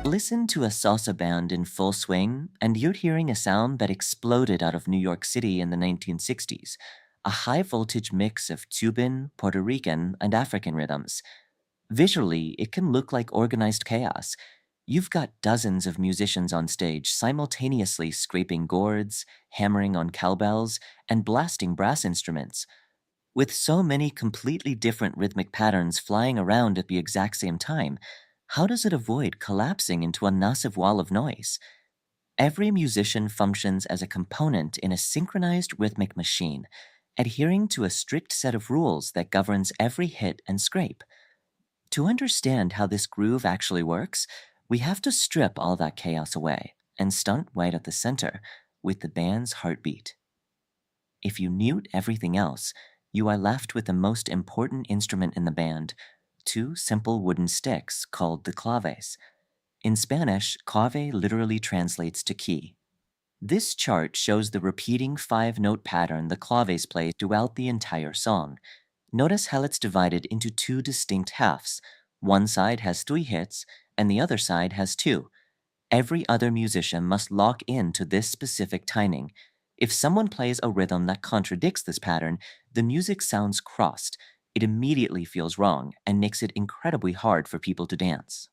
Listen to a salsa band in full swing, and you're hearing a sound that exploded out of New York City in the 1960s, a high voltage mix of Cuban, Puerto Rican, and African rhythms. Visually, it can look like organized chaos. You've got dozens of musicians on stage simultaneously scraping gourds, hammering on cowbells, and blasting brass instruments. With so many completely different rhythmic patterns flying around at the exact same time, how does it avoid collapsing into a massive wall of noise? Every musician functions as a component in a synchronized rhythmic machine, adhering to a strict set of rules that governs every hit and scrape. To understand how this groove actually works, we have to strip all that chaos away and stunt right at the center with the band's heartbeat. If you mute everything else, you are left with the most important instrument in the band, two simple wooden sticks called the claves. In Spanish, clave literally translates to key. This chart shows the repeating 5-note pattern the claves play throughout the entire song. Notice how it's divided into two distinct halves. One side has 3 hits, and the other side has 2. Every other musician must lock in to this specific timing. If someone plays a rhythm that contradicts this pattern, the music sounds crossed. It immediately feels wrong and makes it incredibly hard for people to dance.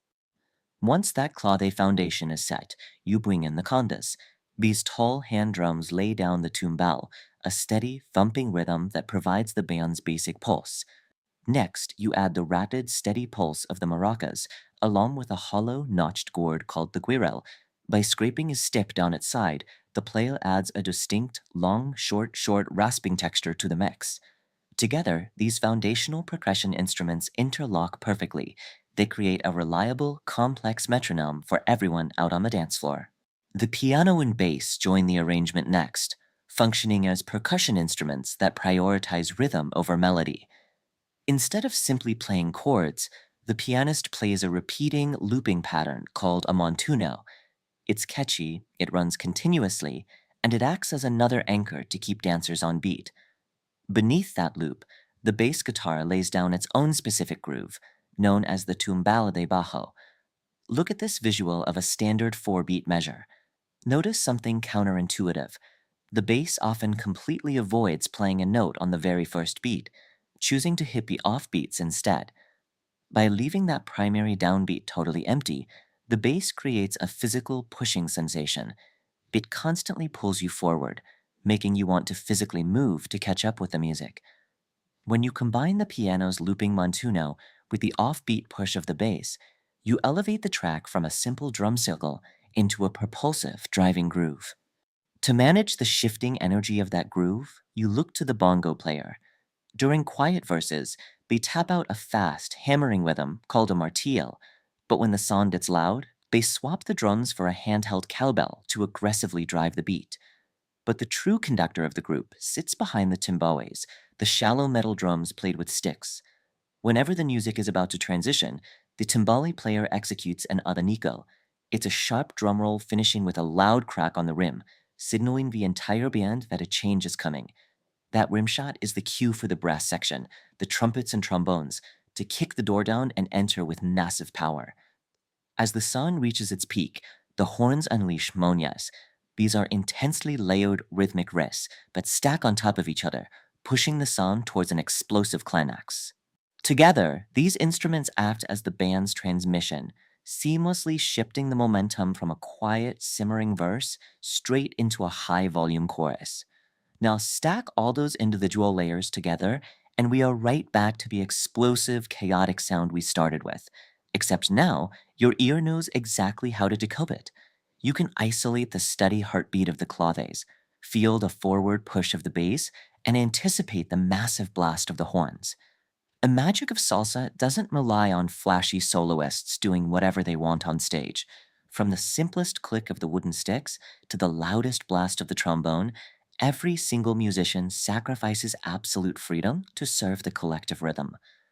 Once that clave foundation is set, you bring in the congas. These tall hand drums lay down the tumbao, a steady, thumping rhythm that provides the band's basic pulse. Next, you add the rapid, steady pulse of the maracas, along with a hollow, notched gourd called the guirel. By scraping a step down its side, the player adds a distinct, long, short, rasping texture to the mix. Together, these foundational percussion instruments interlock perfectly. They create a reliable, complex metronome for everyone out on the dance floor. The piano and bass join the arrangement next, functioning as percussion instruments that prioritize rhythm over melody. Instead of simply playing chords, the pianist plays a repeating, looping pattern called a montuno. It's catchy, it runs continuously, and it acts as another anchor to keep dancers on beat. Beneath that loop, the bass guitar lays down its own specific groove, known as the tumbao de bajo. Look at this visual of a standard 4-beat measure. Notice something counterintuitive. The bass often completely avoids playing a note on the very first beat, choosing to hit the offbeats instead. By leaving that primary downbeat totally empty, the bass creates a physical pushing sensation. It constantly pulls you forward, making you want to physically move to catch up with the music. When you combine the piano's looping montuno with the offbeat push of the bass, you elevate the track from a simple drum circle into a propulsive driving groove. To manage the shifting energy of that groove, you look to the bongo player. During quiet verses, they tap out a fast, hammering rhythm called a martillo, but when the song gets loud, they swap the drums for a handheld cowbell to aggressively drive the beat. But the true conductor of the group sits behind the timbales, the shallow metal drums played with sticks. Whenever the music is about to transition, the timbale player executes an abanico. It's a sharp drum roll finishing with a loud crack on the rim, signaling the entire band that a change is coming. That rim shot is the cue for the brass section, the trumpets and trombones, to kick the door down and enter with massive power. As the song reaches its peak, the horns unleash moñas. These are intensely layered rhythmic riffs that stack on top of each other, pushing the song towards an explosive climax. Together, these instruments act as the band's transmission, seamlessly shifting the momentum from a quiet, simmering verse straight into a high-volume chorus. Now stack all those individual layers together, and we are right back to the explosive, chaotic sound we started with. Except now, your ear knows exactly how to decode it. You can isolate the steady heartbeat of the claves, feel the forward push of the bass, and anticipate the massive blast of the horns. The magic of salsa doesn't rely on flashy soloists doing whatever they want on stage. From the simplest click of the wooden sticks to the loudest blast of the trombone, every single musician sacrifices absolute freedom to serve the collective rhythm.